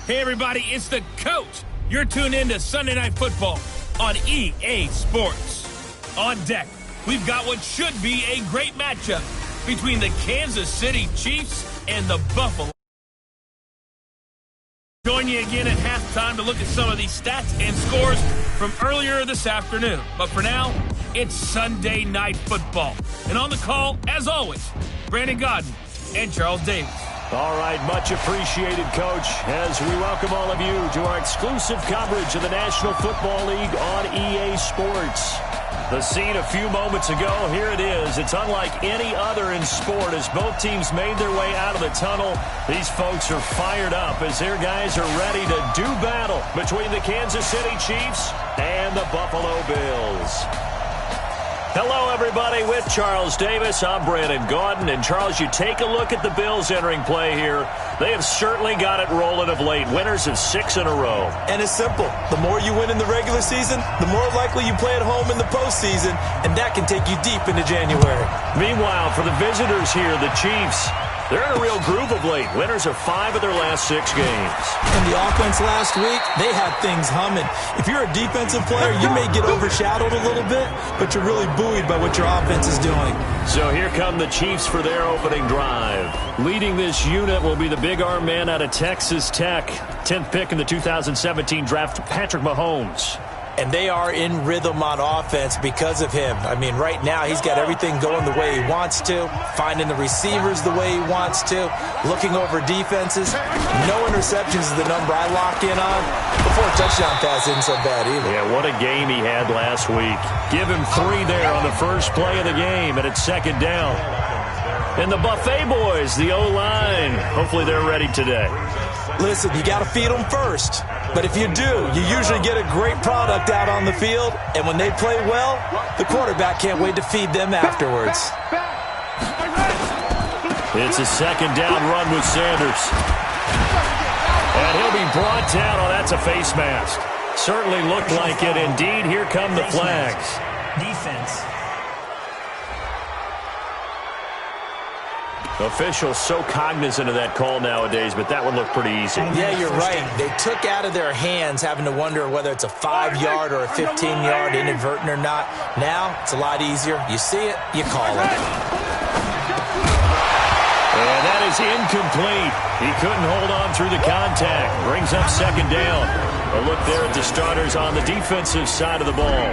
Hey, everybody, it's the coach. You're tuned in to Sunday Night Football on EA Sports. On deck, we've got what should be a great matchup between the Kansas City Chiefs and the Buffalo. Join you again at halftime to look at some of these stats and scores from earlier this afternoon. But for now, it's Sunday Night Football. And on the call, as always, Brandon Godden and Charles Davis. All right, much appreciated, Coach, as we welcome all of you to our exclusive coverage of the National Football League on EA Sports. The scene a few moments ago, here it is. It's unlike any other in sport as both teams made their way out of the tunnel. These folks are fired up as their guys are ready to do battle between the Kansas City Chiefs and the Buffalo Bills. Hello, everybody. With Charles Davis, I'm Brandon Godden. And, Charles, you take a look at the Bills entering play here. They have certainly got it rolling of late. Winners of 6 in a row. And it's simple. The more you win in the regular season, the more likely you play at home in the postseason, and that can take you deep into January. Meanwhile, for the visitors here, the Chiefs, they're in a real groove of late. Winners of 5 of their last 6 games. And the offense last week, they had things humming. If you're a defensive player, you may get overshadowed a little bit, but you're really buoyed by what your offense is doing. So here come the Chiefs for their opening drive. Leading this unit will be the big arm man out of Texas Tech. 10th pick in the 2017 draft, Patrick Mahomes. And they are in rhythm on offense because of him. I mean, right now, he's got everything going the way he wants to, finding the receivers the way he wants to, looking over defenses. No interceptions is the number I lock in on. Before a touchdown pass isn't so bad either. Yeah, what a game he had last week. Give him 3 there on the first play of the game, and it's second down. And the Buffet boys, the O-line, hopefully they're ready today. Listen, you got to feed them first. But if you do, you usually get a great product out on the field. And when they play well, the quarterback can't wait to feed them afterwards. It's a second down run with Sanders. And he'll be brought down. Oh, that's a face mask. Certainly looked like it. Indeed, here come the flags. Defense. Officials so cognizant of that call nowadays, but that one looked pretty easy. Yeah, you're right. They took out of their hands having to wonder whether it's a 5-yard or a 15-yard inadvertent or not. Now, it's a lot easier. You see it, you call it. And that is incomplete. He couldn't hold on through the contact. Brings up second down. A look there at the starters on the defensive side of the ball.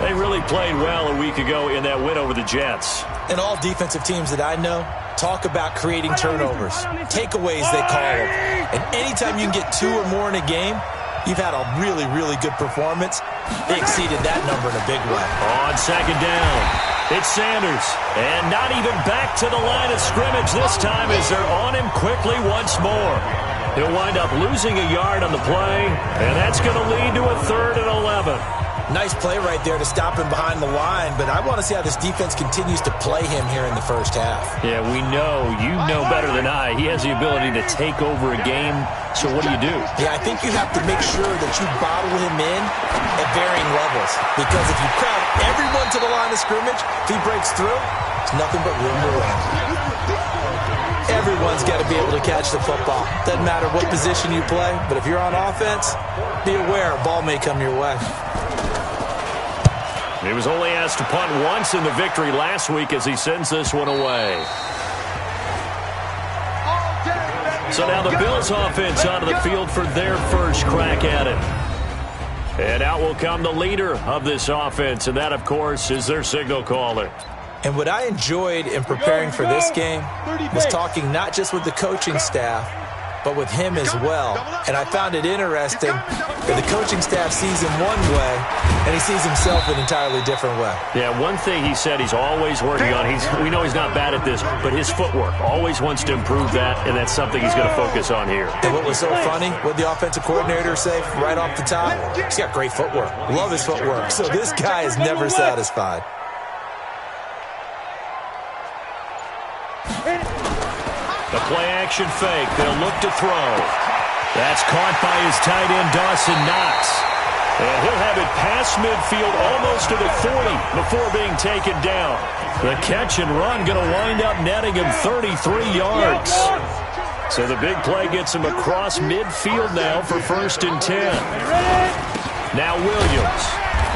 They really played well a week ago in that win over the Jets. And all defensive teams that I know talk about creating turnovers. Takeaways, they call them. And anytime you can get 2 or more in a game, you've had a really, really good performance. They exceeded that number in a big way. On second down, it's Sanders. And not even back to the line of scrimmage this time as they're on him quickly once more. He'll wind up losing a yard on the play, and that's going to lead to a 3rd and 11. Nice play right there to stop him behind the line, but I want to see how this defense continues to play him here in the first half. Yeah, we know. You know better than I. He has the ability to take over a game, so what do you do? Yeah, I think you have to make sure that you bottle him in at varying levels, because if you crowd everyone to the line of scrimmage, if he breaks through, it's nothing but room to run. Everyone's got to be able to catch the football. Doesn't matter what position you play, but if you're on offense, be aware a ball may come your way. He was only asked to punt once in the victory last week as he sends this one away. So now the Bills offense onto the field for their first crack at it. And out will come the leader of this offense, and that, of course, is their signal caller. And what I enjoyed in preparing for this game was talking not just with the coaching staff, but with him as well. And I found it interesting that the coaching staff sees him one way, and he sees himself an entirely different way. Yeah, one thing he said he's always working on, we know he's not bad at this, but his footwork, always wants to improve that, and that's something he's going to focus on here. And what was so funny, what the offensive coordinator say right off the top? He's got great footwork. Love his footwork. So this guy is never satisfied. The play-action fake. They'll look to throw. That's caught by his tight end, Dawson Knox. And he'll have it past midfield almost to the 40 before being taken down. The catch and run going to wind up netting him 33 yards. So the big play gets him across midfield now for 1st and 10. Now Williams.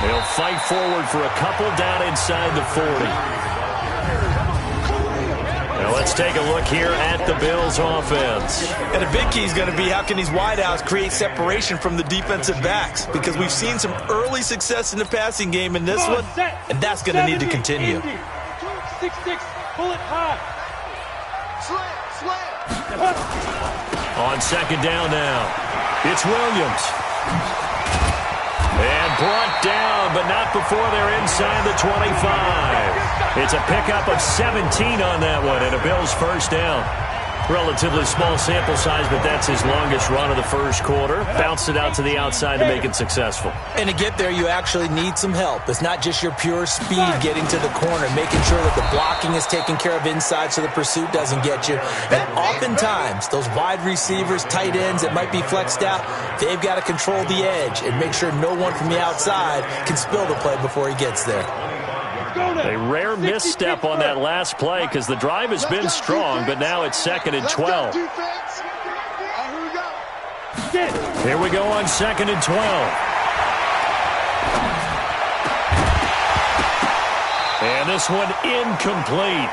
He'll fight forward for a couple down inside the 40. Now let's take a look here at the Bills offense. And a big key is going to be how can these wideouts create separation from the defensive backs, because we've seen some early success in the passing game in this one, and that's going to need to continue. 2-6-6, pull it high. On 2nd down now, it's Williams. And brought down, but not before they're inside the 25. It's a pickup of 17 on that one, and a Bills 1st down. Relatively small sample size, but that's his longest run of the 1st quarter. Bounced it out to the outside to make it successful. And to get there, you actually need some help. It's not just your pure speed getting to the corner, making sure that the blocking is taken care of inside so the pursuit doesn't get you. And oftentimes, those wide receivers, tight ends that might be flexed out, they've got to control the edge and make sure no one from the outside can spill the play before he gets there. A rare misstep on that last play because the drive has been strong, but now it's 2nd and 12. Here we go on 2nd and 12. And this one incomplete.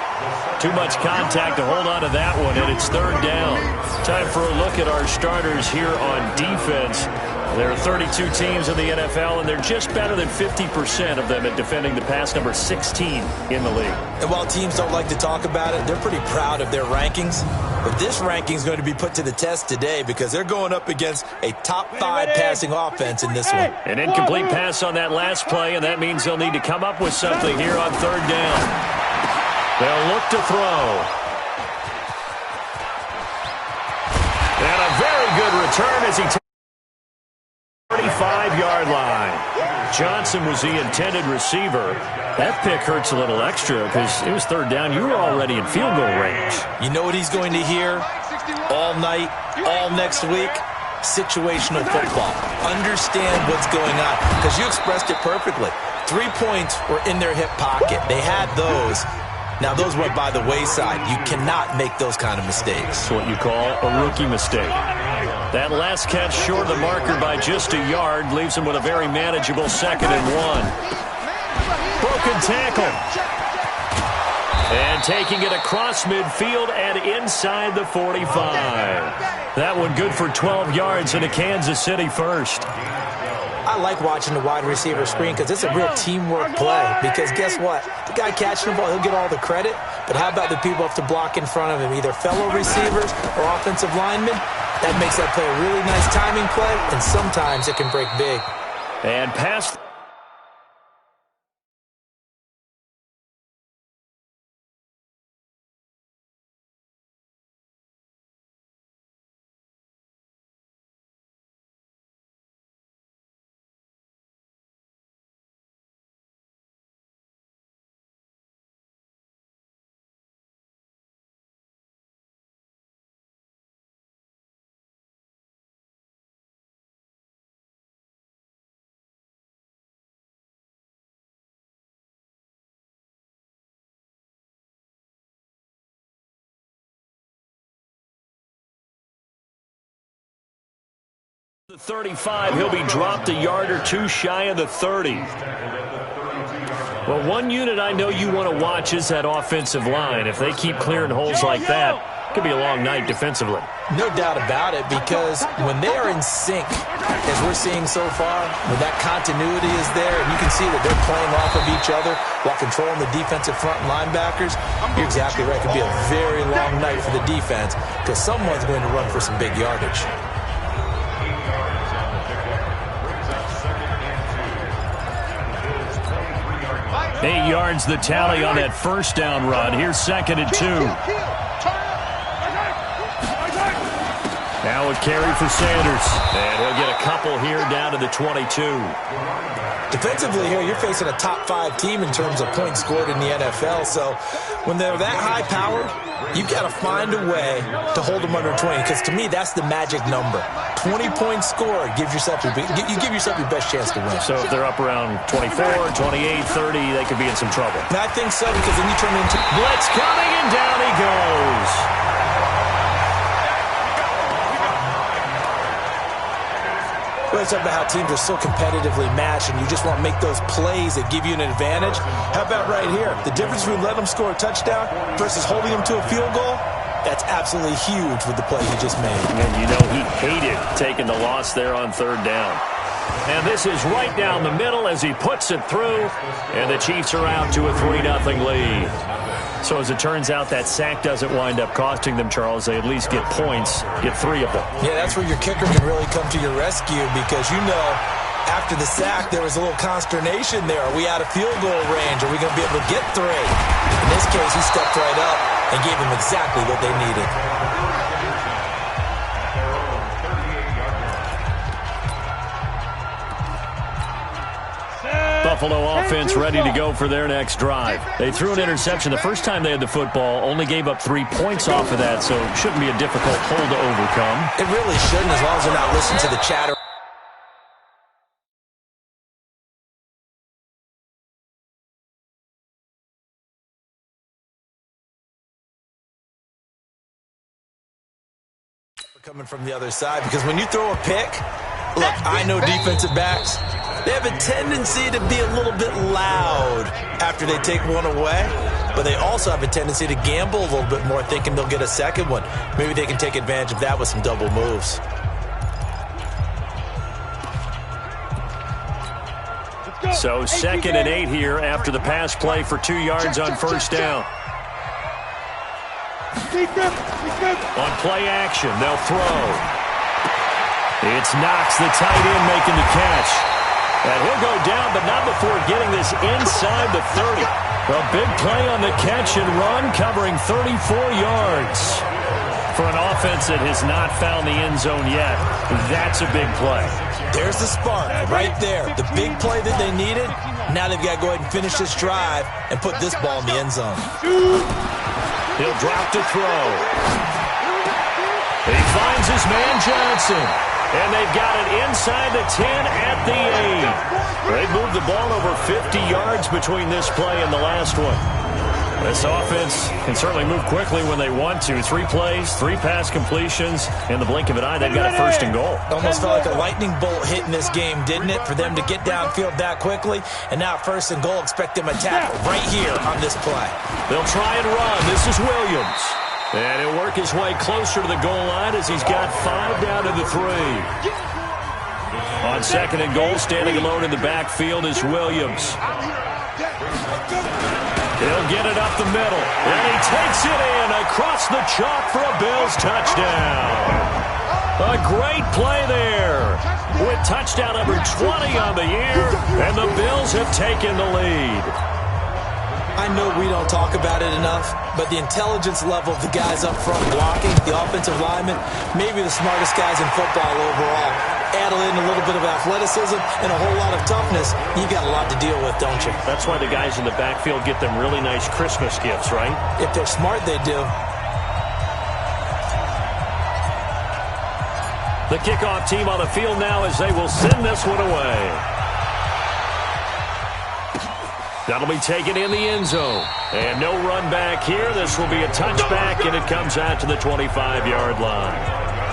Too much contact to hold on to that one, and it's 3rd down. Time for a look at our starters here on defense. There are 32 teams in the NFL, and they're just better than 50% of them at defending the pass, number 16 in the league. And while teams don't like to talk about it, they're pretty proud of their rankings. But this ranking is going to be put to the test today because they're going up against a top 5 passing offense in this one. An incomplete pass on that last play, and that means they'll need to come up with something here on 3rd down. They'll look to throw. And a very good return as he takes 35-yard line. Johnson was the intended receiver. That pick hurts a little extra because it was 3rd down. You were already in field goal range. You know what he's going to hear all night, all next week? Situational football. Understand what's going on, because you expressed it perfectly. 3 points were in their hip pocket. They had those. Now, those went by the wayside. You cannot make those kind of mistakes. That's what you call a rookie mistake. That last catch short of the marker by just a yard leaves him with a very manageable 2nd and 1. Broken tackle. And taking it across midfield and inside the 45. That one good for 12 yards and a Kansas City 1st. I like watching the wide receiver screen because it's a real teamwork play. Because guess what? The guy catching the ball, he'll get all the credit. But how about the people who have to block in front of him, either fellow receivers or offensive linemen? That makes that play a really nice timing play, and sometimes it can break big. And pass. The 35, he'll be dropped a yard or two shy of the 30. Well, one unit I know you want to watch is that offensive line. If they keep clearing holes like that, it could be a long night defensively. No doubt about it, because when they are in sync, as we're seeing so far, when that continuity is there, and you can see that they're playing off of each other while controlling the defensive front linebackers, you're exactly right. It could be a very long night for the defense because someone's going to run for some big yardage. 8 yards the tally on that 1st down run. Here's 2nd and 2. Now a carry for Sanders. And he'll get a couple here down to the 22. Defensively here, you're facing a top 5 team in terms of points scored in the NFL. So when they're that high-powered, you've got to find a way to hold them under 20. Because to me, that's the magic number. 20 points scored gives yourself you give yourself your best chance to win. So if they're up around 24, 28, 30, they could be in some trouble. And I think so, because then you turn into blitz coming, and down he goes. always talk about how teams are so competitively matched, and you just want to make those plays that give you an advantage. How about right here? The difference between letting them score a touchdown versus holding them to a field goal, that's absolutely huge with the play he just made. And you know he hated taking the loss there on third down. And this is right down the middle as he puts it through, and the Chiefs are out to a 3-0 lead. So as it turns out, that sack doesn't wind up costing them, Charles. They at least get points, get 3 of them. Yeah, that's where your kicker can really come to your rescue because, you know, after the sack, there was a little consternation there. Are we out of field goal range? Are we going to be able to get 3? In this case, he stepped right up and gave them exactly what they needed. Buffalo offense ready to go for their next drive. They threw an interception the first time they had the football, only gave up 3 points off of that, so it shouldn't be a difficult hole to overcome. It really shouldn't, as long as they're not listening to the chatter. Coming from the other side, because when you throw a pick, look, I know defensive backs, they have a tendency to be a little bit loud after they take one away, but they also have a tendency to gamble a little bit more, thinking they'll get a second one. Maybe they can take advantage of that with some double moves. So 2nd and 8 here after the pass play for 2 yards on first down. On play action, they'll throw. It's Knox, the tight end, making the catch. And he'll go down, but not before getting this inside the 30. A big play on the catch and run, covering 34 yards. For an offense that has not found the end zone yet, that's a big play. There's the spark right there. The big play that they needed. Now they've got to go ahead and finish this drive and put this ball in the end zone. He'll drop to throw. He finds his man Johnson. And they've got it inside the 10 at the 8. They've moved the ball over 50 yards between this play and the last one. This offense can certainly move quickly when they want to. 3 plays, 3 pass completions. In the blink of an eye, they've got a 1st and goal. Almost felt like a lightning bolt hit in this game, didn't it? For them to get downfield that quickly. And now 1st and goal, expect them to tackle right here on this play. They'll try and run. This is Williams. And he'll work his way closer to the goal line as he's got 5 down to the 3. On 2nd and goal, standing alone in the backfield is Williams. He'll get it up the middle. And he takes it in across the chalk for a Bills touchdown. A great play there with touchdown number 20 on the year. And the Bills have taken the lead. I know we don't talk about it enough, but the intelligence level of the guys up front blocking, the offensive linemen, maybe the smartest guys in football overall. Add in a little bit of athleticism and a whole lot of toughness, you got a lot to deal with, don't you? That's why the guys in the backfield get them really nice Christmas gifts, right? If they're smart, they do. The kickoff team on the field now as they will send this one away. That'll be taken in the end zone. And no run back here. This will be a touchback, and it comes out to the 25-yard line.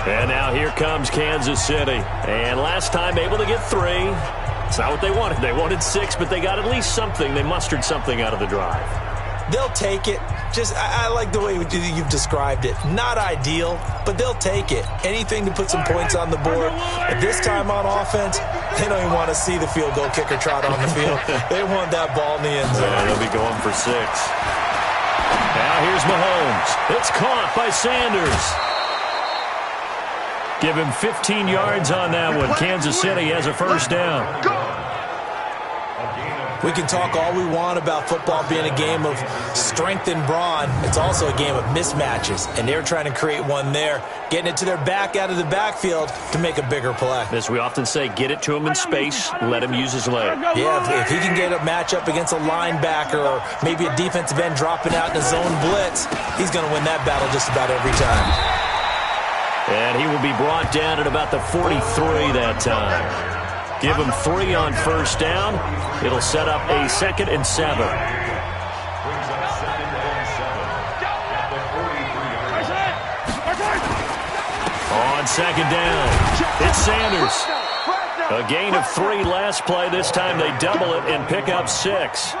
And now here comes Kansas City. And last time able to get 3. It's not what they wanted. They wanted 6, but they got at least something. They mustered something out of the drive. They'll take it. I like the way you've described it. Not ideal, but they'll take it. Anything to put some points on the board. But this time on offense, they don't even want to see the field goal kicker trot on the field. They want that ball in the end zone. Yeah, they'll be going for 6. Now here's Mahomes. It's caught by Sanders. Give him 15 yards on that one. Kansas City has a 1st down. We can talk all we want about football being a game of strength and brawn. It's also a game of mismatches, and they're trying to create one there, getting it to their back out of the backfield to make a bigger play. As we often say, get it to him in space, let him use his leg. Yeah, if he can get a matchup against a linebacker or maybe a defensive end dropping out in a zone blitz, he's going to win that battle just about every time. And he will be brought down at about the 43 that time. Give him 3 on 1st down. It'll set up a 2nd and 7. On 2nd down, it's Sanders. A gain of 3 last play. This time they double it and pick up 6.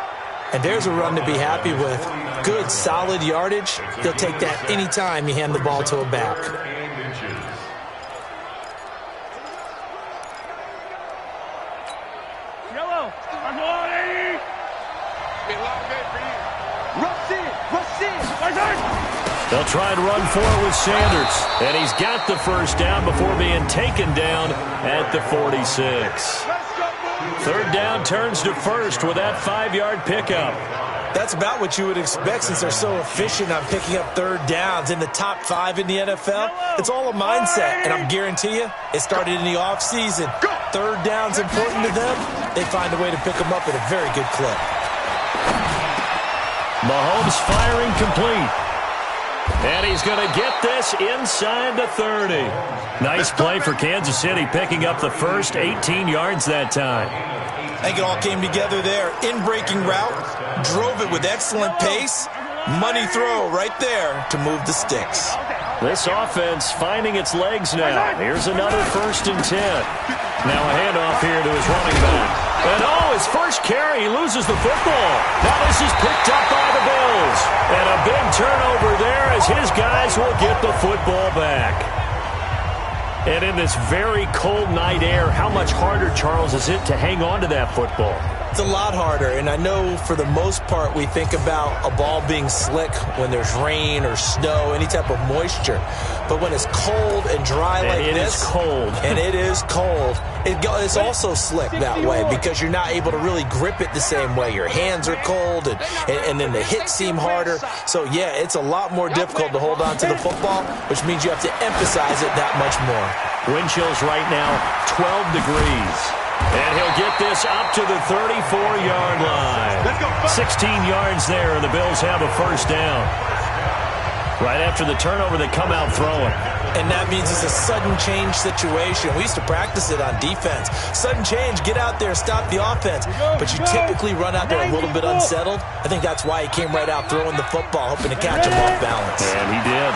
And there's a run to be happy with. Good, solid yardage. He'll take that anytime you hand the ball to a back. Yellow. They'll try and run for it with Sanders. And he's got the first down before being taken down at the 46. Third down turns to first with that 5-yard pickup. That's about what you would expect since they're so efficient on picking up third downs. In the top 5 in the NFL, it's all a mindset. And I'm guarantee you, it started in the offseason. Third down's important to them. They find a way to pick them up at a very good clip. Mahomes firing complete. And he's going to get this inside the 30. Nice play for Kansas City, picking up the first 18 yards that time. I think it all came together there. In-breaking route, drove it with excellent pace. Money throw right there to move the sticks. This offense finding its legs now. Here's another 1st and 10. Now a handoff here to his running back. And his first carry, he loses the football. Now this is picked up by the Bills. And a big turnover there as his guys will get the football back. And in this very cold night air, how much harder, Charles, is it to hang on to that football? It's a lot harder, and I know for the most part we think about a ball being slick when there's rain or snow, any type of moisture. But when it's cold and dry like this, it is cold. And it is cold, it's also slick that way because you're not able to really grip it the same way. Your hands are cold, and then the hits seem harder. So, yeah, it's a lot more difficult to hold on to the football, which means you have to emphasize it that much more. Wind chills right now, 12 degrees. And he'll get this up to the 34-yard line. 16 yards there, and the Bills have a first down. Right after the turnover, they come out throwing. And that means it's a sudden change situation. We used to practice it on defense. Sudden change, get out there, stop the offense. But you typically run out there a little bit unsettled. I think that's why he came right out throwing the football, hoping to catch him off balance. And he did.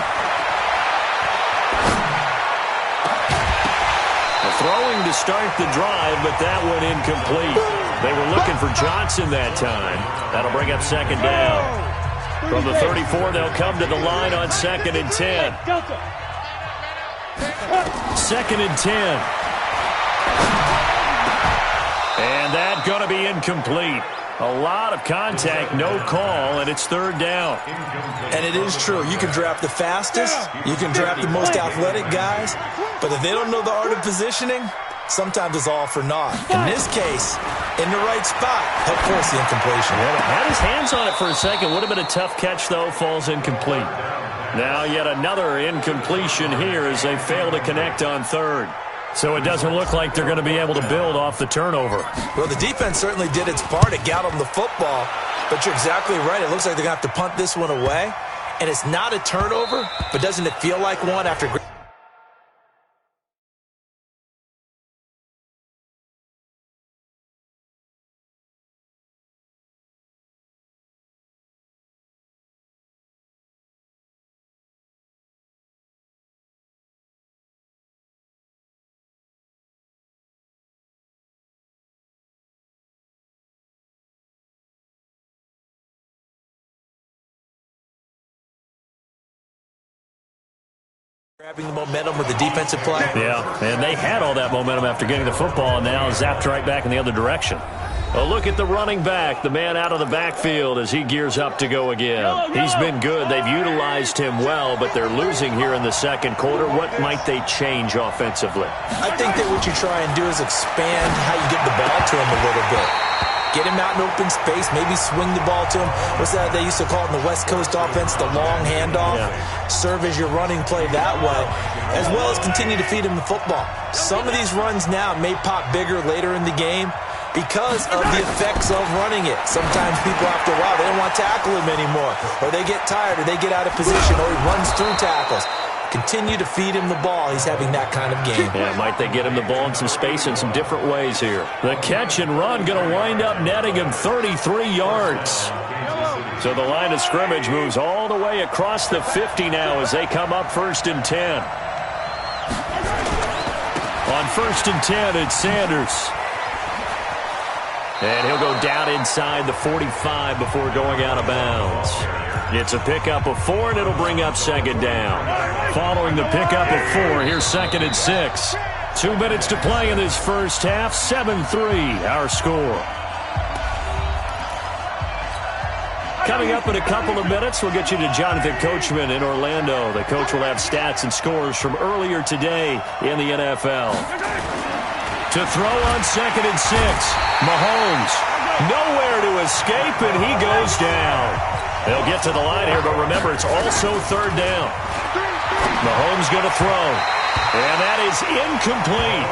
Throwing to start the drive, but that one incomplete. They were looking for Johnson that time. That'll bring up 2nd down. From the 34, they'll come to the line on 2nd and 10. 2nd and 10. And that's going to be incomplete. A lot of contact, no call, and it's 3rd down. And it is true. You can draft the fastest. You can draft the most athletic guys. But if they don't know the art of positioning, sometimes it's all for naught. In this case, in the right spot, helped force the incompletion. Yeah, had his hands on it for a second. Would have been a tough catch, though. Falls incomplete. Now yet another incompletion here as they fail to connect on 3rd. So it doesn't look like they're going to be able to build off the turnover. Well, the defense certainly did its part. It got them the football. But you're exactly right. It looks like they're going to have to punt this one away. And it's not a turnover, but doesn't it feel like one after... grabbing the momentum with the defensive play. Yeah, and they had all that momentum after getting the football, and now zapped right back in the other direction. A look at the running back, the man out of the backfield as he gears up to go again. He's been good. They've utilized him well, but they're losing here in the 2nd quarter. What might they change offensively? I think that what you try and do is expand how you get the ball to him a little bit. Get him out in open space, maybe swing the ball to him. What's that they used to call it in the West Coast offense, the long handoff? Yeah. Serve as your running play that way, as well as continue to feed him the football. Some of these runs now may pop bigger later in the game because of the effects of running it. Sometimes people, after a while, they don't want to tackle him anymore, or they get tired, or they get out of position, or he runs through tackles. Continue to feed him the ball. He's having that kind of game. Yeah, might they get him the ball in some space in some different ways here. The catch and run going to wind up netting him 33 yards. So the line of scrimmage moves all the way across the 50 now as they come up 1st and 10. On first and 10. It's Sanders. And he'll go down inside the 45 before going out of bounds. It's a pickup of 4, and it'll bring up second down. Following the pickup of 4, here's second and 6. 2 minutes to play in this first half. 7-3, our score. Coming up in a couple of minutes, we'll get you to Jonathan Coachman in Orlando. The coach will have stats and scores from earlier today in the NFL. To throw on second and 6, Mahomes. Nowhere to escape, and he goes down. They'll get to the line here, but remember, it's also third down. Mahomes going to throw, and that is incomplete.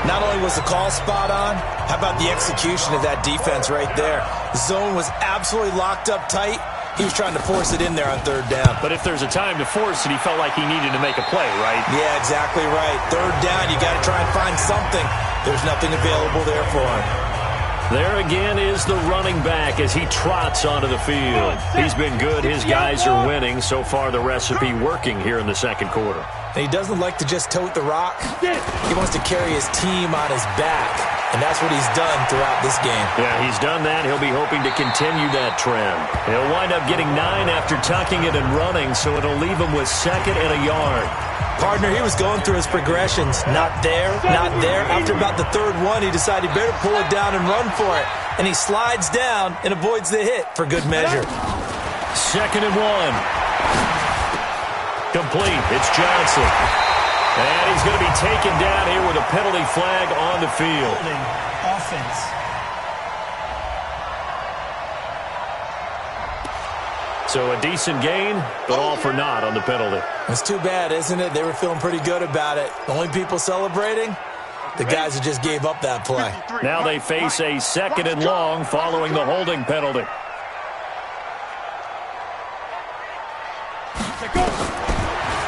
Not only was the call spot on, how about the execution of that defense right there? The zone was absolutely locked up tight. He was trying to force it in there on third down. But if there's a time to force it, he felt like he needed to make a play, right? Yeah, exactly right. Third down, you got to try and find something. There's nothing available there for him. There again is the running back as he trots onto the field. He's been good. His guys are winning. So far, the recipe working here in the second quarter. And he doesn't like to just tote the rock. He wants to carry his team on his back. And that's what he's done throughout this game. Yeah, he's done that. He'll be hoping to continue that trend. He'll wind up getting 9 after tucking it and running, so it'll leave him with second and a yard. Partner, he was going through his progressions. Not there, not there. After about the third one, he decided he better pull it down and run for it. And he slides down and avoids the hit for good measure. Second and 1. Complete. It's Johnson. And he's going to be taken down here with a penalty flag on the field. Offense. So a decent gain, but all for naught on the penalty. It's too bad, isn't it? They were feeling pretty good about it. The only people celebrating, the guys who just gave up that play. Now they face a second and long following the holding penalty.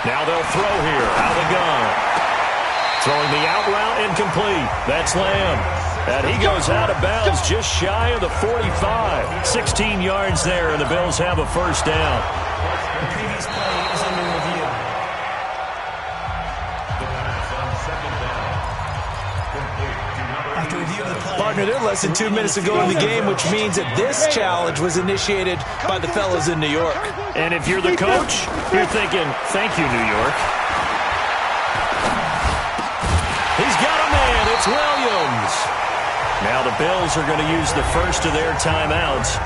Now they'll throw here, out of the gun. Throwing the out route incomplete. That's Lamb. And he goes out of bounds just shy of the 45. 16 yards there, and the Bills have a first down. The previous play is under review. After review of the play. Partner, they're less than 2 minutes to go in the game, which means that this challenge was initiated by the fellas in New York. And if you're the coach, you're thinking, thank you, New York. He's got a man. It's Williams. Now the Bills are going to use the first of their timeouts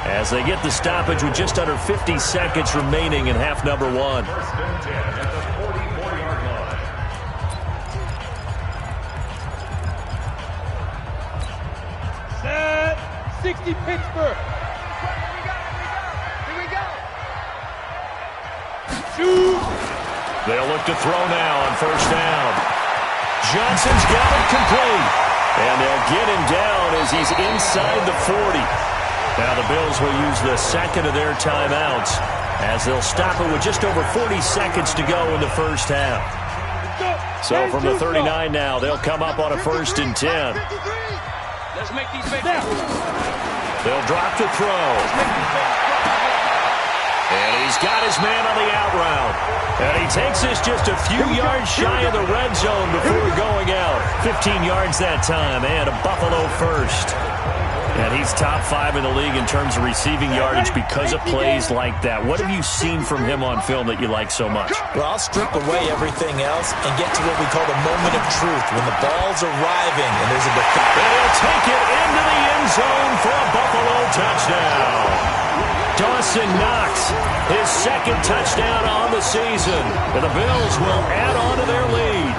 as they get the stoppage with just under 50 seconds remaining in half number 1. Set. 60 Pittsburgh. Here we go. Shoot. They'll look to throw now on first down. Johnson's got it complete. And they'll get him down as he's inside the 40. Now the Bills will use the second of their timeouts as they'll stop it with just over 40 seconds to go in the first half. So from the 39 now, they'll come up on a first and 10. Let's make these big. They'll drop to throw. And he's got his man on the out route. And he takes this just a few yards shy of the red zone before going out. 15 yards that time, and a Buffalo first. And he's top 5 in the league in terms of receiving yardage because of plays like that. What have you seen from him on film that you like so much? Well, I'll strip away everything else and get to what we call the moment of truth, when the ball's arriving and there's a defense. And he'll take it into the end zone for a Buffalo touchdown. Dawson Knox, his second touchdown on the season. And the Bills will add on to their lead.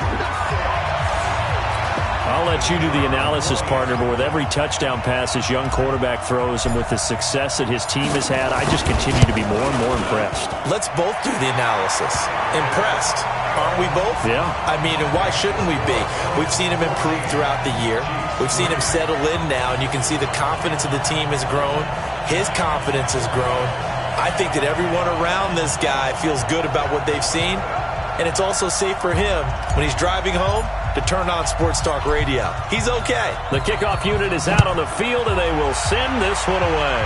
I'll let you do the analysis, partner, but with every touchdown pass his young quarterback throws and with the success that his team has had, I just continue to be more and more impressed. Let's both do the analysis. Impressed. Aren't we both? Yeah. I mean, and why shouldn't we be? We've seen him improve throughout the year. We've seen him settle in now, and you can see the confidence of the team has grown. His confidence has grown. I think that everyone around this guy feels good about what they've seen, and it's also safe for him when he's driving home to turn on Sports Talk Radio. He's okay. The kickoff unit is out on the field, and they will send this one away.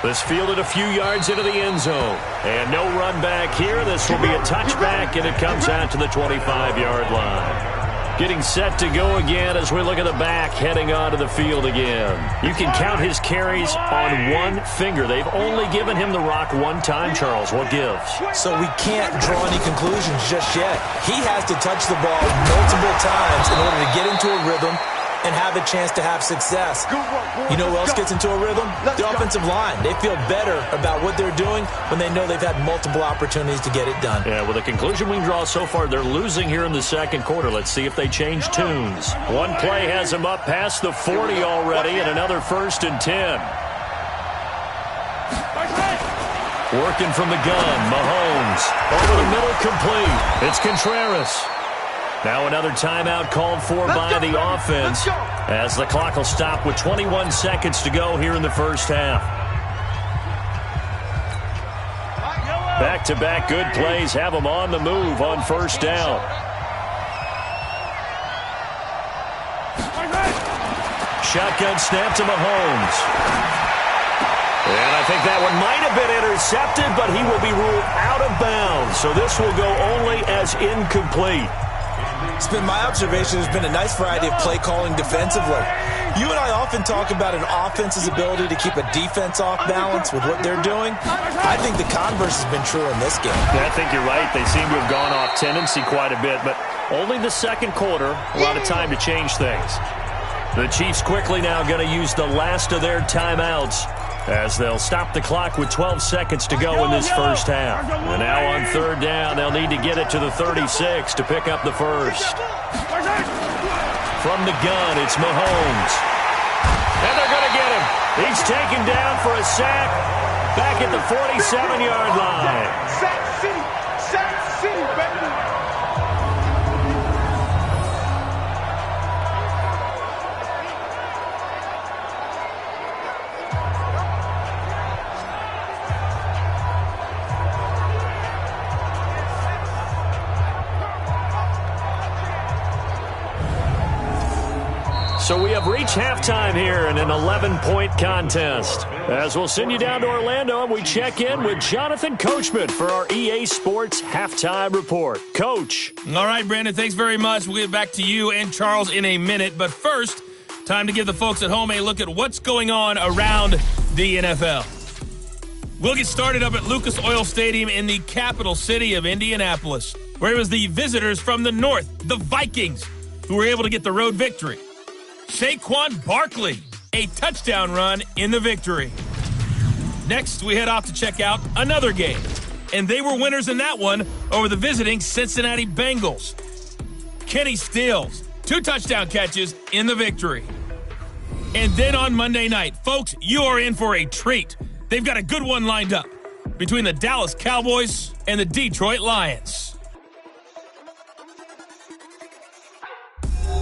This fielded a few yards into the end zone. And no run back here. This will be a touchback, and it comes out to the 25-yard line. Getting set to go again as we look at the back heading onto the field again. You can count his carries on one finger. They've only given him the rock one time, Charles. What gives? So we can't draw any conclusions just yet. He has to touch the ball multiple times in order to get into a rhythm and have a chance to have success. You know who else gets into a rhythm? The offensive line. They feel better about what they're doing when they know they've had multiple opportunities to get it done. Yeah, with the conclusion we can draw so far, they're losing here in the second quarter. Let's see if they change tunes. One play has them up past the 40 already, and another 1st and 10. Working from the gun, Mahomes. Over the middle, complete. It's Contreras. Now another timeout called for by the offense as the clock will stop with 21 seconds to go here in the first half. Back-to-back good plays have them on the move on first down. Shotgun snap to Mahomes. And I think that one might have been intercepted, but he will be ruled out of bounds. So this will go only as incomplete. It's been my observation there's been a nice variety of play calling defensively. You and I often talk about an offense's ability to keep a defense off balance with what they're doing. I think the converse has been true in this game. Yeah, I think you're right. They seem to have gone off tendency quite a bit, but only the second quarter, a lot of time to change things. The Chiefs quickly now going to use the last of their timeouts as they'll stop the clock with 12 seconds to go in this first half. And now on third down, they'll need to get it to the 36 to pick up the first. From the gun, it's Mahomes. And they're going to get him. He's taken down for a sack back at the 47-yard line. Sack City, baby. So we have reached halftime here in an 11-point contest. As we'll send you down to Orlando, and we check in with Jonathan Coachman for our EA Sports Halftime Report. Coach. All right, Brandon, thanks very much. We'll get back to you and Charles in a minute. But first, time to give the folks at home a look at what's going on around the NFL. We'll get started up at Lucas Oil Stadium in the capital city of Indianapolis, where it was the visitors from the north, the Vikings, who were able to get the road victory. Saquon Barkley, a touchdown run in the victory. Next, we head off to check out another game, and they were winners in that one over the visiting Cincinnati Bengals. Kenny Stills, 2 touchdown catches in the victory. And then on Monday night, folks, you are in for a treat. They've got a good one lined up between the Dallas Cowboys and the Detroit Lions.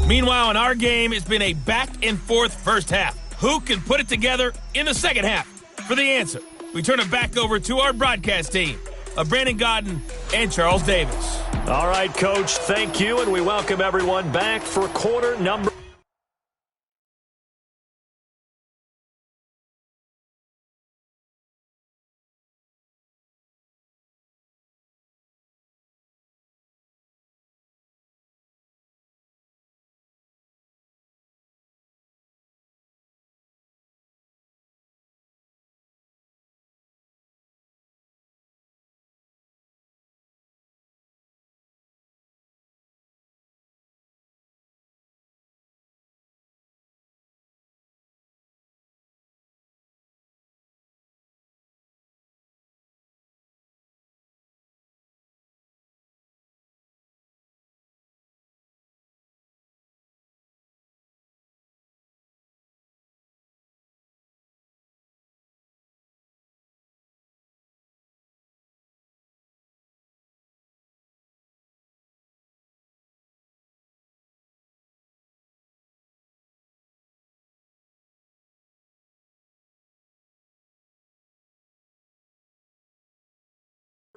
Meanwhile, in our game, it's been a back-and-forth first half. Who can put it together in the second half? For the answer, we turn it back over to our broadcast team of Brandon Godden and Charles Davis. All right, Coach, thank you, and we welcome everyone back for quarter number.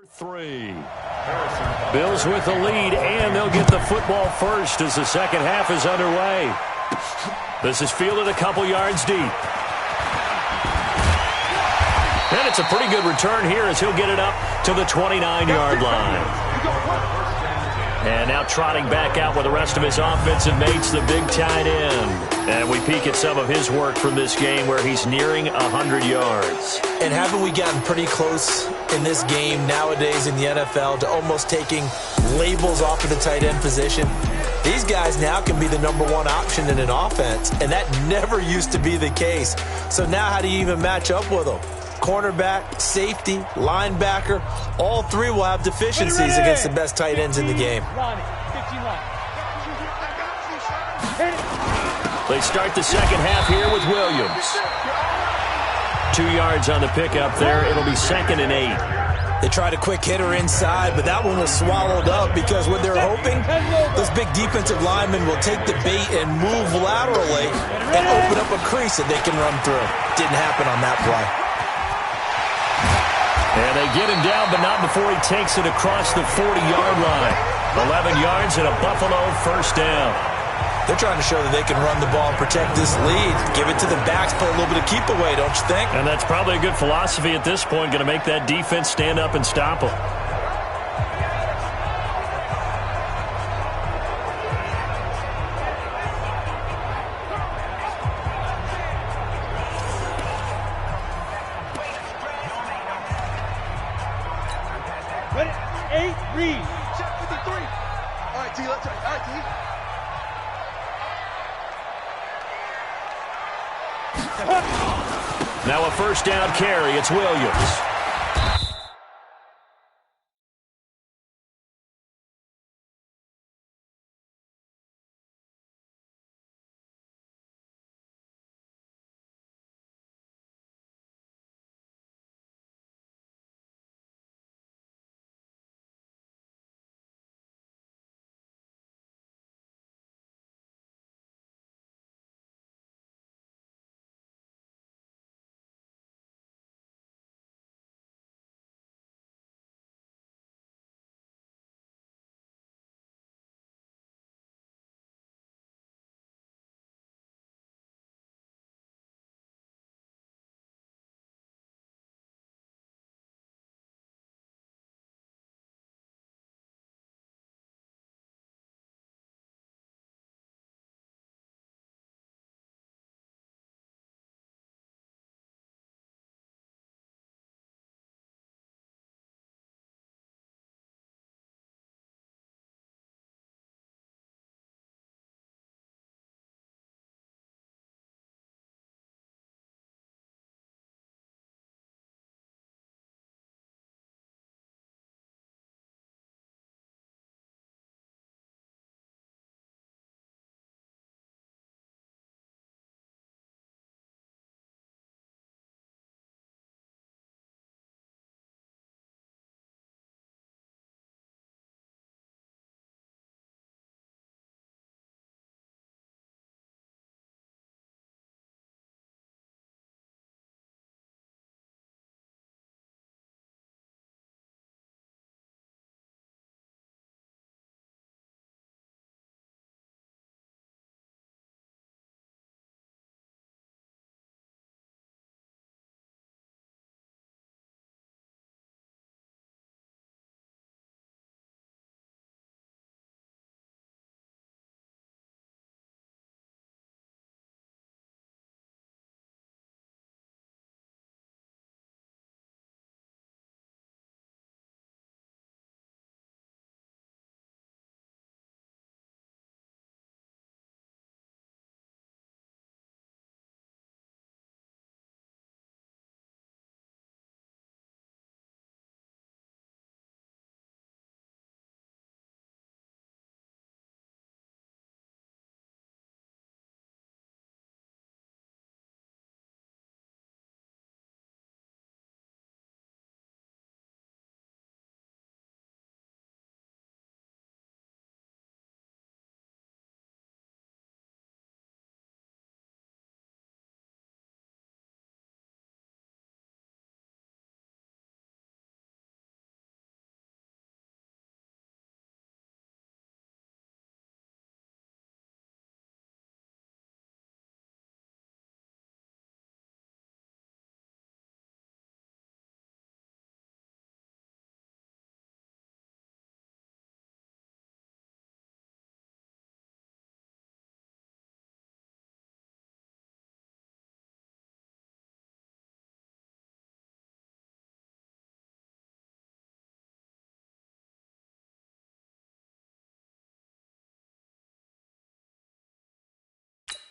Three. Bills with the lead, and they'll get the football first as the second half is underway. This is fielded a couple yards deep. And it's a pretty good return here as he'll get it up to the 29-yard line. And now trotting back out with the rest of his offensive mates, the big tight end. And we peek at some of his work from this game where he's nearing 100 yards. And haven't we gotten pretty close in this game nowadays in the NFL to almost taking labels off of the tight end position? These guys now can be the #1 option in an offense, and that never used to be the case. So now how do you even match up with them? Cornerback, safety, linebacker, all three will have deficiencies against the best tight ends in the game. They start the second half here with Williams. 2 yards on the pickup there. It'll be 2nd and 8. They tried a quick hitter inside, but that one was swallowed up because what they're hoping, those big defensive linemen will take the bait and move laterally and open up a crease that they can run through. Didn't happen on that play. And they get him down, but not before he takes it across the 40-yard line. 11 yards and a Buffalo first down. They're trying to show that they can run the ball and protect this lead. Give it to the backs, put a little bit of keep away, don't you think? And that's probably a good philosophy at this point, going to make that defense stand up and stop them. Ready? 8, read. Check 53. All right, T, let's try. All right, T. Now a first down carry. It's Williams.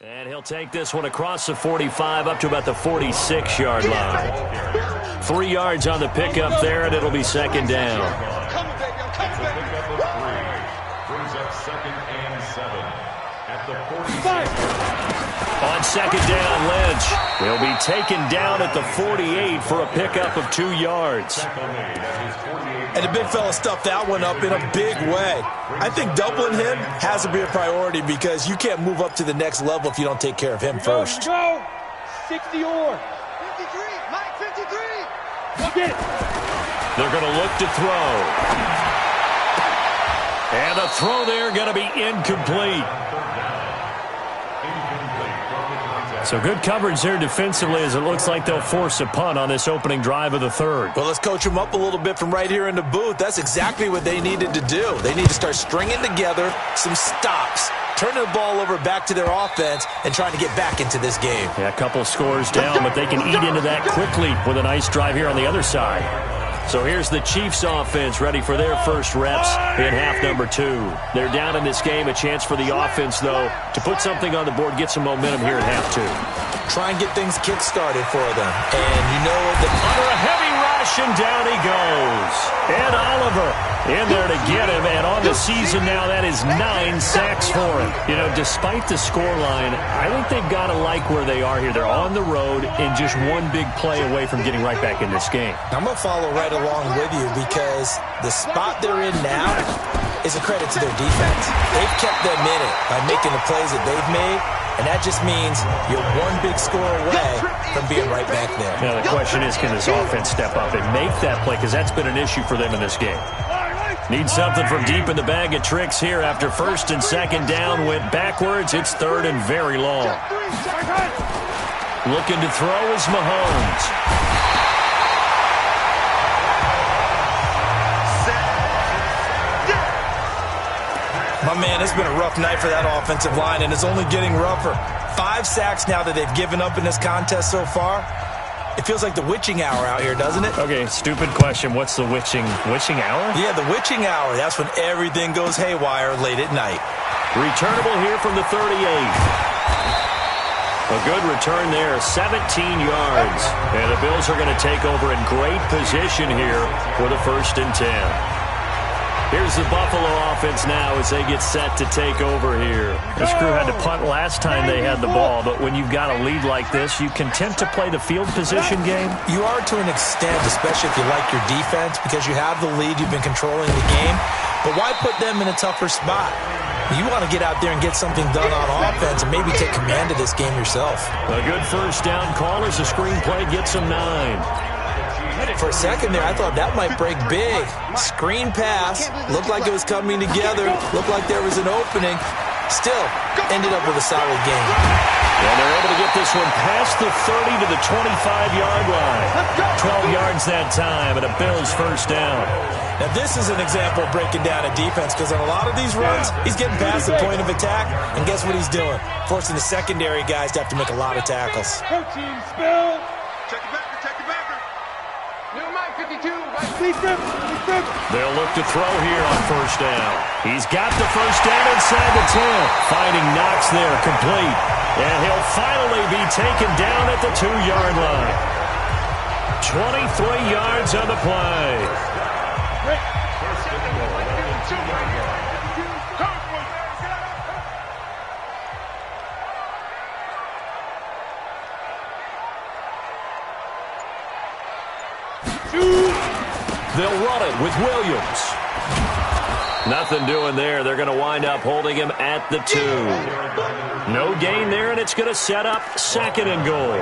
And he'll take this one across the 45 up to about the 46-yard line. 3 yards on the pickup there, and it'll be second down. Brings up 2nd and 7 at the 46. On second down, Lynch. He'll be taken down at the 48 for a pickup of 2 yards. And the big fella stuffed that one up in a big way. I think doubling him has to be a priority because you can't move up to the next level if you don't take care of him first. Go! 60 or 53, Mike 53. Get it. They're going to look to throw. And the throw there going to be incomplete. So good coverage there defensively as it looks like they'll force a punt on this opening drive of the third. Well, let's coach them up a little bit from right here in the booth. That's exactly what they needed to do. They need to start stringing together some stops, turning the ball over back to their offense, and trying to get back into this game. Yeah, a couple scores down, but they can eat into that quickly with a nice drive here on the other side. So here's the Chiefs offense ready for their first reps in half number 2. They're down in this game. A chance for the offense, though, to put something on the board, get some momentum here in half 2. Try and get things kick-started for them. And you know that under a heavy rush, and down he goes. Ed Oliver in there to get him, and on the season now, that is 9 sacks for him. You know, despite the scoreline, I think they've got to like where they are here. They're on the road and just one big play away from getting right back in this game. I'm going to follow right along with you because the spot they're in now is a credit to their defense. They've kept them in it by making the plays that they've made, and that just means you're one big score away from being right back there. Now, the question is, can this offense step up and make that play? Because that's been an issue for them in this game. Need something from deep in the bag of tricks here after first and second down went backwards. It's third and very long. Looking to throw is Mahomes. My man, it's been a rough night for that offensive line, and it's only getting rougher. 5 sacks now that they've given up in this contest so far. It feels like the witching hour out here, doesn't it? Okay, stupid question. What's the witching hour? Yeah, the witching hour. That's when everything goes haywire late at night. Returnable here from the 38. A good return there, 17 yards. And the Bills are going to take over in great position here for the 1st and 10. Here's the Buffalo offense now as they get set to take over here. This crew had to punt last time they had the ball, but when you've got a lead like this, you content to play the field position game? You are to an extent, especially if you like your defense, because you have the lead, you've been controlling the game. But why put them in a tougher spot? You want to get out there and get something done on offense and maybe take command of this game yourself. A good first down call as the screenplay gets them 9. For a second there, I thought that might break big. Screen pass. Looked like it was coming together. Looked like there was an opening. Still, ended up with a solid game. And they're able to get this one past the 30 to the 25-yard line. 12 yards that time, and a Bills first down. Now, this is an example of breaking down a defense because on a lot of these runs, he's getting past the point of attack, and guess what he's doing? Forcing the secondary guys to have to make a lot of tackles. Coaching spill. Check the backer, check the backer. New Mike 52. Please grip. They'll look to throw here on first down. He's got the first down inside the 10. Finding Knox there, complete. And he'll finally be taken down at the 2-yard line. 23 yards on the play. They'll run it with Williams. Nothing doing there. They're going to wind up holding him at the 2. No gain there, and it's going to set up 2nd and goal.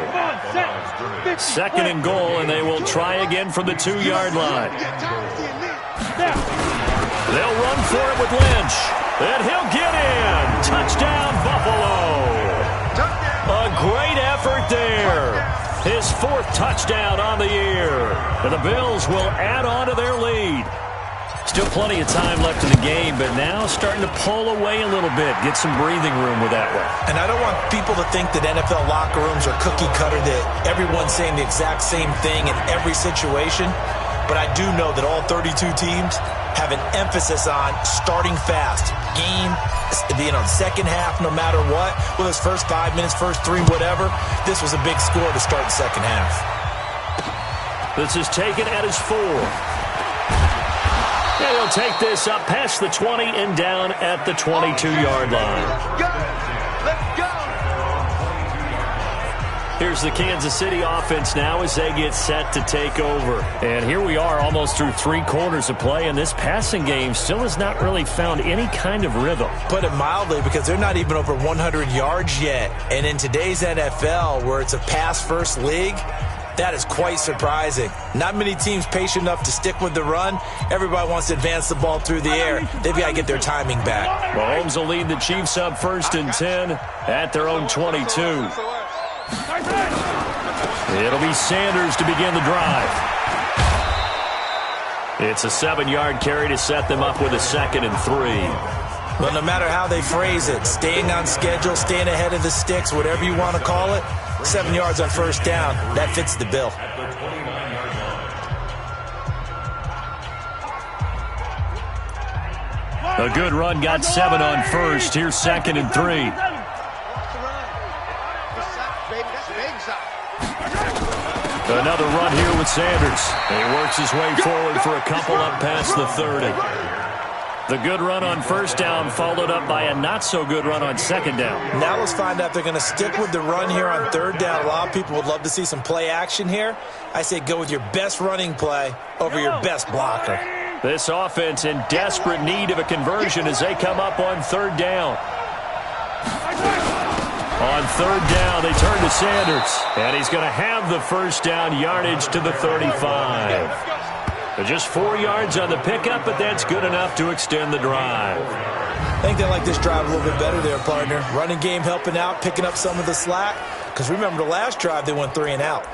2nd and goal, and they will try again from the 2-yard line. They'll run for it with Lynch, and he'll get in. Touchdown, Buffalo. A great effort there. His 4th touchdown on the year. And the Bills will add on to their lead. Still plenty of time left in the game, but now starting to pull away a little bit. Get some breathing room with that one. And I don't want people to think that NFL locker rooms are cookie cutter, that everyone's saying the exact same thing in every situation. but I do know that all 32 teams have an emphasis on starting fast. Game, second half, no matter what, whether it's first 5 minutes, first 3, whatever, this was a big score to start the second half. This is taken at his 4. And he'll take this up past the 20 and down at the 22-yard line. Let's go! Here's the Kansas City offense now as they get set to take over. And here we are almost through 3 quarters of play, and this passing game still has not really found any kind of rhythm. Put it mildly, because they're not even over 100 yards yet. And in today's NFL, where it's a pass-first league, that is quite surprising. Not many teams patient enough to stick with the run. Everybody wants to advance the ball through the air. They've got to get their timing back. Mahomes will lead the Chiefs up 1st and 10 at their own 22. It'll be Sanders to begin the drive. It's a 7-yard carry to set them up with a 2nd and 3. Well, no matter how they phrase it, staying on schedule, staying ahead of the sticks, whatever you want to call it, 7 yards on 1st down, that fits the bill. A good run got 7 on 1st. Here's 2nd and 3. Another run here with Sanders. He works his way forward for a couple up past the 30. The good run on 1st down followed up by a not-so-good run on 2nd down. Now let's find out if they're going to stick with the run here on 3rd down. A lot of people would love to see some play action here. I say go with your best running play over your best blocker. This offense in desperate need of a conversion as they come up on 3rd down. On 3rd down, they turn to Sanders, and he's going to have the 1st down yardage to the 35. Just 4 yards on the pickup, but that's good enough to extend the drive. I think they like this drive a little bit better there, partner. Running game helping out, picking up some of the slack. Because remember the last drive, they went 3 and out.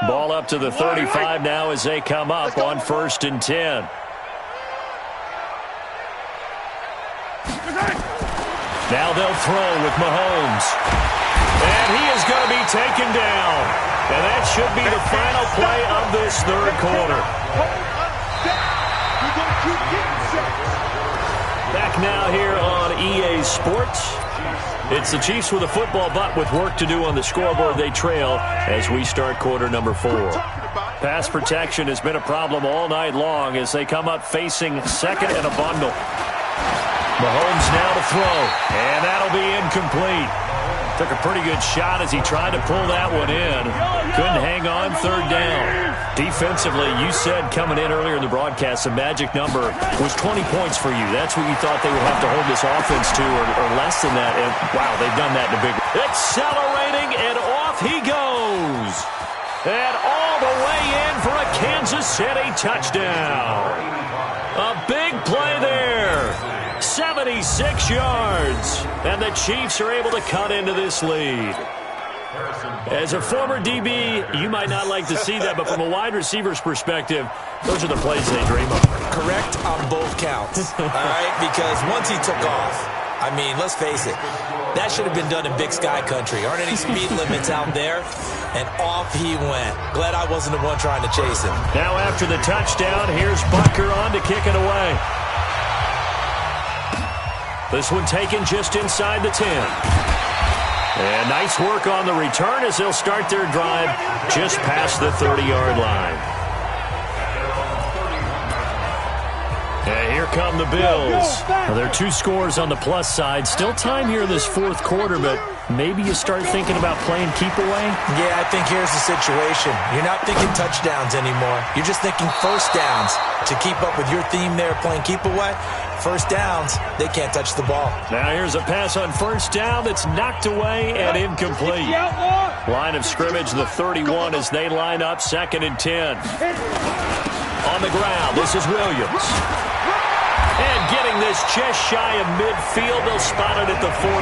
Ball up to the 35 now as they come up on 1st and 10. Now they'll throw with Mahomes. And he is going to be taken down. And that should be the final play of this 3rd quarter. Back now here on EA Sports. It's the Chiefs with a football, but with work to do on the scoreboard. They trail as we start quarter number 4. Pass protection has been a problem all night long as they come up facing 2nd and a bundle. Mahomes now to throw, and that'll be incomplete. Took a pretty good shot as he tried to pull that one in. Couldn't hang on 3rd down. Defensively, you said coming in earlier in the broadcast, the magic number was 20 points for you. That's what you thought they would have to hold this offense to, or less than that. And, wow, they've done that in a big way. Accelerating, and off he goes. And all the way in for a Kansas City touchdown. A big play there. 76 yards. And the Chiefs are able to cut into this lead. As a former DB, you might not like to see that, but from a wide receiver's perspective, those are the plays they dream of. Correct on both counts. All right? Because once he took off, I mean, let's face it, that should have been done in Big Sky Country. Aren't any speed limits out there? And off he went. Glad I wasn't the one trying to chase him. Now after the touchdown, here's Butker on to kick it away. This one taken just inside the 10. And nice work on the return as they'll start their drive just past the 30-yard line. And here come the Bills. Well, there are 2 scores on the plus side. Still time here in this 4th quarter, but maybe you start thinking about playing keep away? Yeah, I think here's the situation. You're not thinking touchdowns anymore. You're just thinking 1st downs. To keep up with your theme there, playing keep away, 1st downs, they can't touch the ball. Now here's a pass on 1st down that's knocked away and incomplete. Line of scrimmage, the 31 as they line up 2nd and 10. On the ground, this is Williams. And getting this just shy of midfield, they'll spot it at the 49.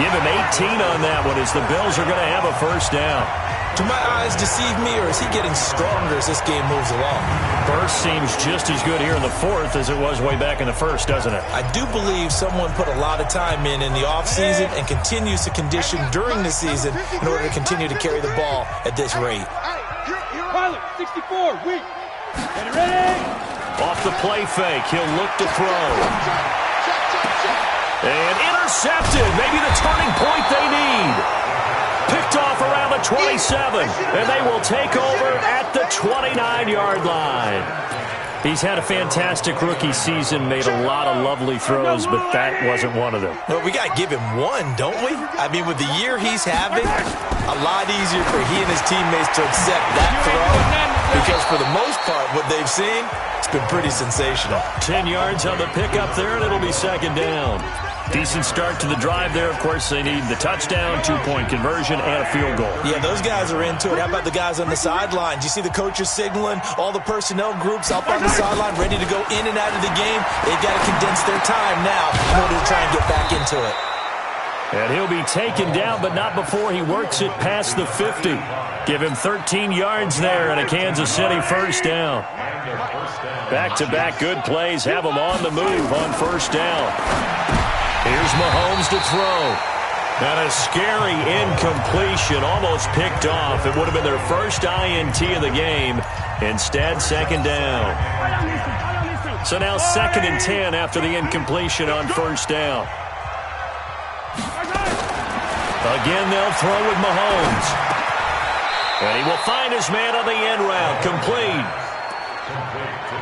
Give him 18 on that one as the Bills are going to have a 1st down. Do my eyes deceive me, or is he getting stronger as this game moves along? Burst seems just as good here in the fourth as it was way back in the first, doesn't it? I do believe someone put a lot of time in the offseason and continues to condition during the season in order to continue to carry the ball at this rate. Pilot, 64, weak. Get ready. Off the play fake, he'll look to throw. And intercepted, maybe the turning point they need. Picked off around the 27, and they will take over at the 29-yard line. He's had a fantastic rookie season, made a lot of lovely throws, but that wasn't one of them. Well, we got to give him one, don't we? I mean, with the year he's having, a lot easier for he and his teammates to accept that throw, because for the most part, what they've seen, it's been pretty sensational. 10 yards on the pickup there, and it'll be second down. Decent start to the drive there. Of course, they need the touchdown, 2-point conversion, and a field goal. Yeah, those guys are into it. How about the guys on the sideline? Do you see the coaches signaling? All the personnel groups up on the sideline ready to go in and out of the game. They've got to condense their time now in order to try and get back into it. And he'll be taken down, but not before he works it past the 50. Give him 13 yards there and a Kansas City first down. Back-to-back good plays have him on the move on first down. Here's Mahomes to throw. And a scary incompletion, almost picked off. It would have been their first INT of the game. Instead, second down. So now 2nd and 10 after the incompletion on first down. Again, they'll throw with Mahomes. And he will find his man on the end route, complete.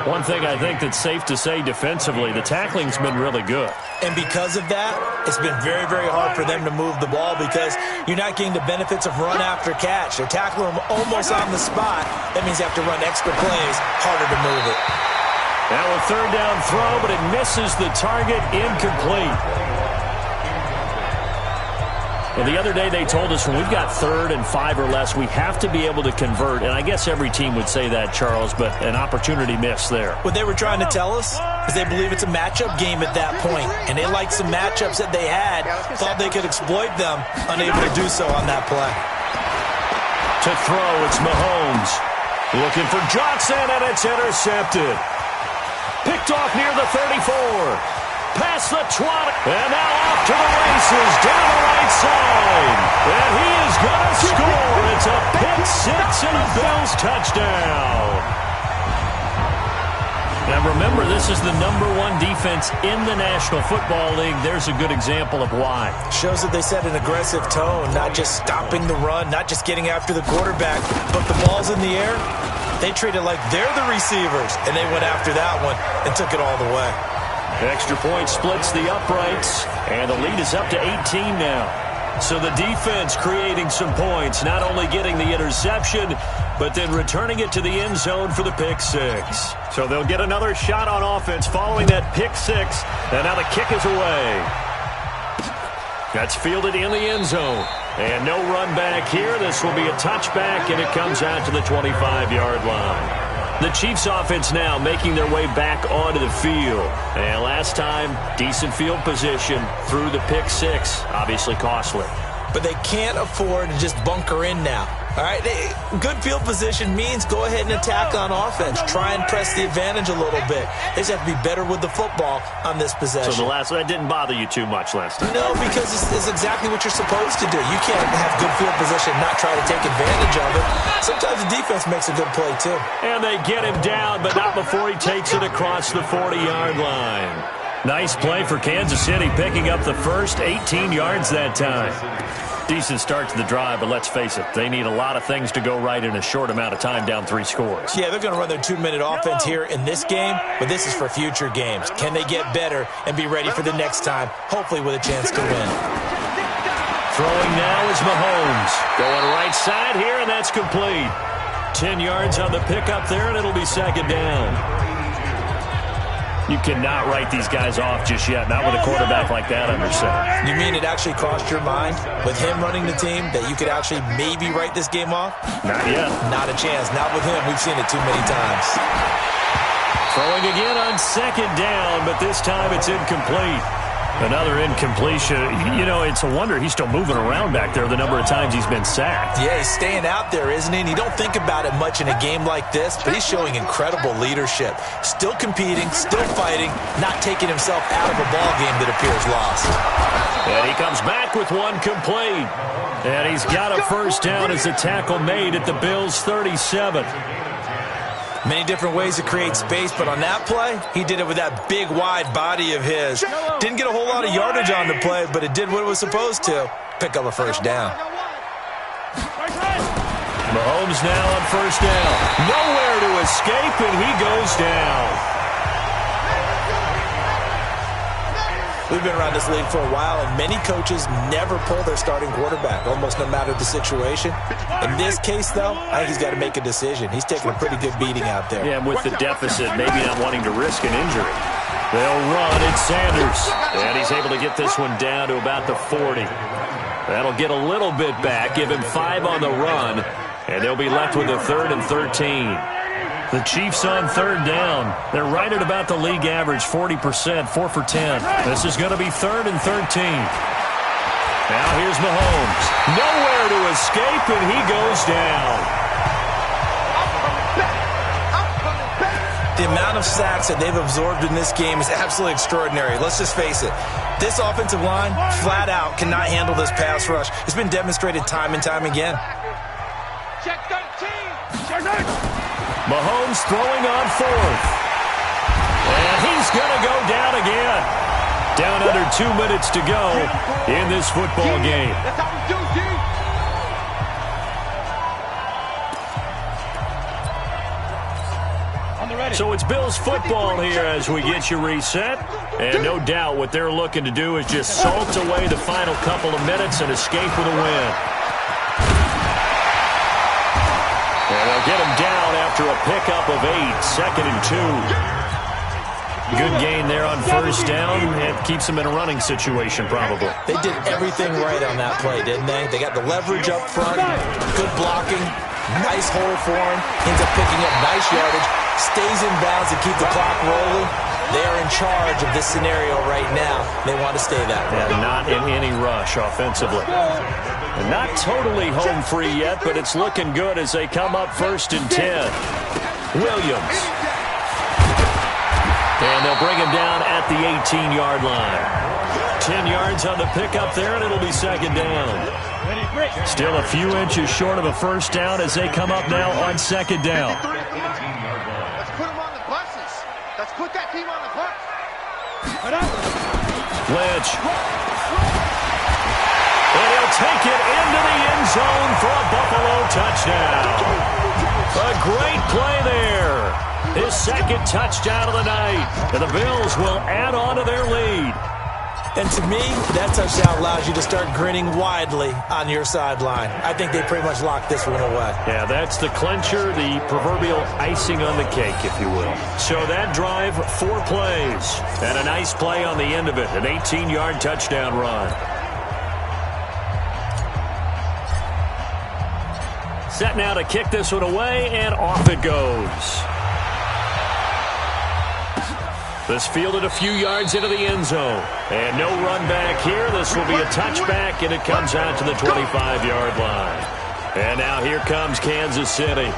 One thing I think that's safe to say defensively, the tackling's been really good. And because of that, it's been very, very hard for them to move the ball because you're not getting the benefits of run after catch. They're tackling them almost on the spot. That means you have to run extra plays, harder to move it. Now a third down throw, but it misses the target, incomplete. Well, the other day they told us when we've got 3rd and 5 or less, we have to be able to convert. And I guess every team would say that, Charles, but an opportunity missed there. What they were trying to tell us is they believe it's a matchup game at that point. And they liked some matchups that they had, thought they could exploit them, unable to do so on that play. To throw, it's Mahomes. Looking for Johnson, and it's intercepted. Picked off near the 34. Past the 20, and now off to the races, down the right side. And he is going to score. It's a pick six and a Bills touchdown. Now remember, this is the #1 defense in the National Football League. There's a good example of why. Shows that they set an aggressive tone, not just stopping the run, not just getting after the quarterback, but the ball's in the air. They treat it like they're the receivers, and they went after that one and took it all the way. Extra point splits the uprights, and the lead is up to 18 now. So the defense creating some points, not only getting the interception, but then returning it to the end zone for the pick six. So they'll get another shot on offense following that pick six, and now the kick is away. That's fielded in the end zone. And no run back here. This will be a touchback, and it comes out to the 25-yard line. The Chiefs offense now making their way back onto the field. And last time, decent field position through the pick six. Obviously costly. But they can't afford to just bunker in now. All right, good field position means go ahead and attack on offense. Try and press the advantage a little bit. They just have to be better with the football on this possession. So that didn't bother you too much last time? No, because it's exactly what you're supposed to do. You can't have good field position and not try to take advantage of it. Sometimes the defense makes a good play, too. And they get him down, but not before he takes it across the 40-yard line. Nice play for Kansas City, picking up the first 18 yards that time. Decent start to the drive, but let's face it, they need a lot of things to go right in a short amount of time, down 3 scores. Yeah, they're going to run their 2-minute offense here in this game, but this is for future games. Can they get better and be ready for the next time, hopefully with a chance to win? Throwing now is Mahomes. Going right side here, and that's complete. 10 yards on the pickup there, and it'll be second down. You cannot write these guys off just yet, not with a quarterback like that under center. You mean it actually crossed your mind with him running the team that you could actually maybe write this game off? Not yet. Not a chance. Not with him. We've seen it too many times. Throwing again on second down, but this time it's incomplete. Another incompletion. You know, it's a wonder he's still moving around back there the number of times he's been sacked. Yeah, he's staying out there, isn't he? And you don't think about it much in a game like this, but he's showing incredible leadership. Still competing, still fighting, not taking himself out of a ball game that appears lost. And he comes back with one complete. And he's got a first down as a tackle made at the Bills' 37. Many different ways to create space, but on that play, he did it with that big, wide body of his. Didn't get a whole lot of yardage on the play, but it did what it was supposed to. Pick up a first down. Mahomes now on first down. Nowhere to escape, and he goes down. We've been around this league for a while, and many coaches never pull their starting quarterback, almost no matter the situation. In this case, though, I think he's got to make a decision. He's taking a pretty good beating out there. Yeah, and with the deficit, maybe not wanting to risk an injury. They'll run. It's Sanders. And he's able to get this one down to about the 40. That'll get a little bit back, give him 5 on the run, and they'll be left with a 3rd and 13. The Chiefs on third down. They're right at about the league average, 40%, 4 for 10. This is going to be 3rd and 13. Now here's Mahomes. Nowhere to escape, and he goes down. The amount of sacks that they've absorbed in this game is absolutely extraordinary. Let's just face it. This offensive line, flat out, cannot handle this pass rush. It's been demonstrated time and time again. Check 13. Check 13. Mahomes throwing on 4th. And he's going to go down again. Down under 2 minutes to go in this football game. That's how we do, D. So it's Bills football here as we get you reset. And no doubt what they're looking to do is just salt away the final couple of minutes and escape with a win. And they'll get him down after a pickup of 8, 2nd and 2. Good gain there on first down. It keeps them in a running situation, probably. They did everything right on that play, didn't they? They got the leverage up front, good blocking, nice hole for him, ends up picking up nice yardage, stays in bounds to keep the clock rolling. They are in charge of this scenario right now. They want to stay that way. And not in any rush offensively. And not totally home free yet, but it's looking good as they come up 1st and 10. Williams. And they'll bring him down at the 18-yard line. 10 yards on the pickup there, and it'll be 2nd down. Still a few inches short of a first down as they come up now on 2nd down. Let's put them on the buses. Let's put that team on the bus. Lynch. And he'll take it into the end zone for a Buffalo touchdown. A great play there. His 2nd touchdown of the night. And the Bills will add on to their lead. And to me, that touchdown allows you to start grinning widely on your sideline. I think they pretty much locked this one away. Yeah, that's the clincher, the proverbial icing on the cake, if you will. So that drive, 4 plays. And a nice play on the end of it, an 18-yard touchdown run. Set now to kick this one away, and off it goes. This fielded a few yards into the end zone. And no run back here. This will be a touchback, and it comes out to the 25-yard line. And now here comes Kansas City.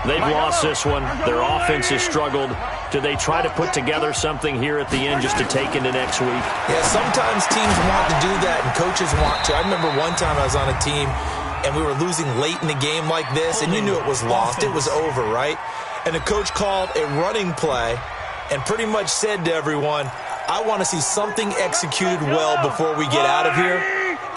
They've lost this one. Their offense has struggled. Do they try to put together something here at the end just to take into next week? Yeah, sometimes teams want to do that, and coaches want to. I remember one time I was on a team, and we were losing late in the game like this, and you knew it was lost. It was over, right? And the coach called a running play and pretty much said to everyone, I want to see something executed well before we get out of here.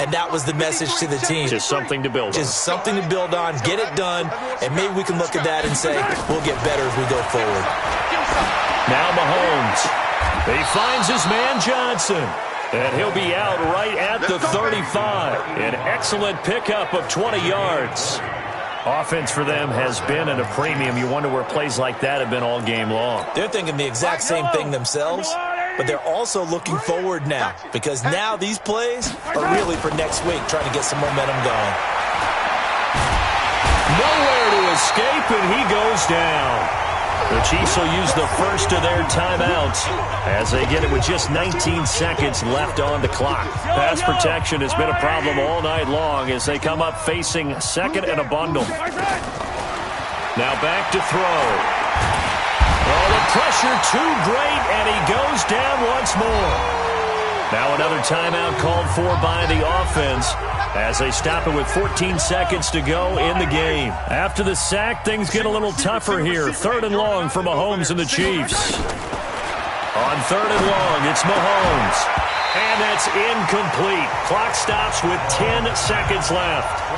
And that was the message to the team. Just something to build on. Just something to build on, get it done, and maybe we can look at that and say, we'll get better as we go forward. Now Mahomes. He finds his man Johnson. And he'll be out right at the 35. An excellent pickup of 20 yards. Offense for them has been at a premium. You wonder where plays like that have been all game long. They're thinking the exact same thing themselves, but they're also looking forward now because now these plays are really for next week, trying to get some momentum going. Nowhere to escape, and he goes down. The Chiefs will use the first of their timeouts as they get it with just 19 seconds left on the clock. Pass protection has been a problem all night long as they come up facing second and a bundle. Now back to throw. Oh, the pressure too great, and he goes down once more. Now another timeout called for by the offense as they stop it with 14 seconds to go in the game. After the sack, things get a little tougher here. 3rd and long for Mahomes and the Chiefs. On 3rd and long, it's Mahomes. And that's incomplete. Clock stops with 10 seconds left.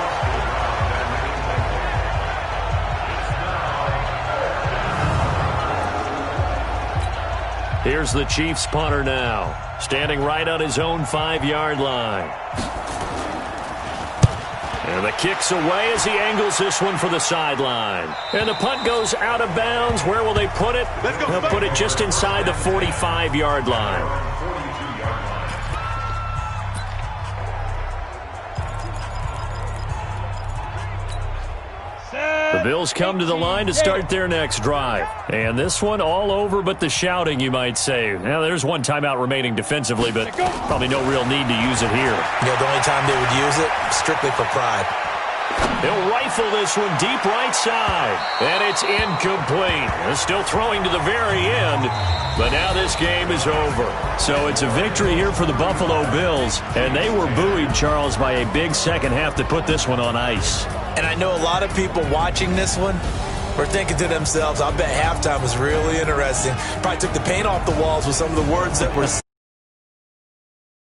Here's the Chiefs punter now, standing right on his own 5-yard line. And the kick's away as he angles this one for the sideline. And the punt goes out of bounds. Where will they put it? They'll put it just inside the 45-yard line. The Bills come to the line to start their next drive. And this one all over but the shouting, you might say. Now, there's one timeout remaining defensively, but probably no real need to use it here. Yeah, the only time they would use it, strictly for pride. They'll rifle this one deep right side. And it's incomplete. They're still throwing to the very end. But now this game is over. So it's a victory here for the Buffalo Bills. And they were buoyed, Charles, by a big second half to put this one on ice. And I know a lot of people watching this one were thinking to themselves, I bet halftime was really interesting. Probably took the paint off the walls with some of the words that were said.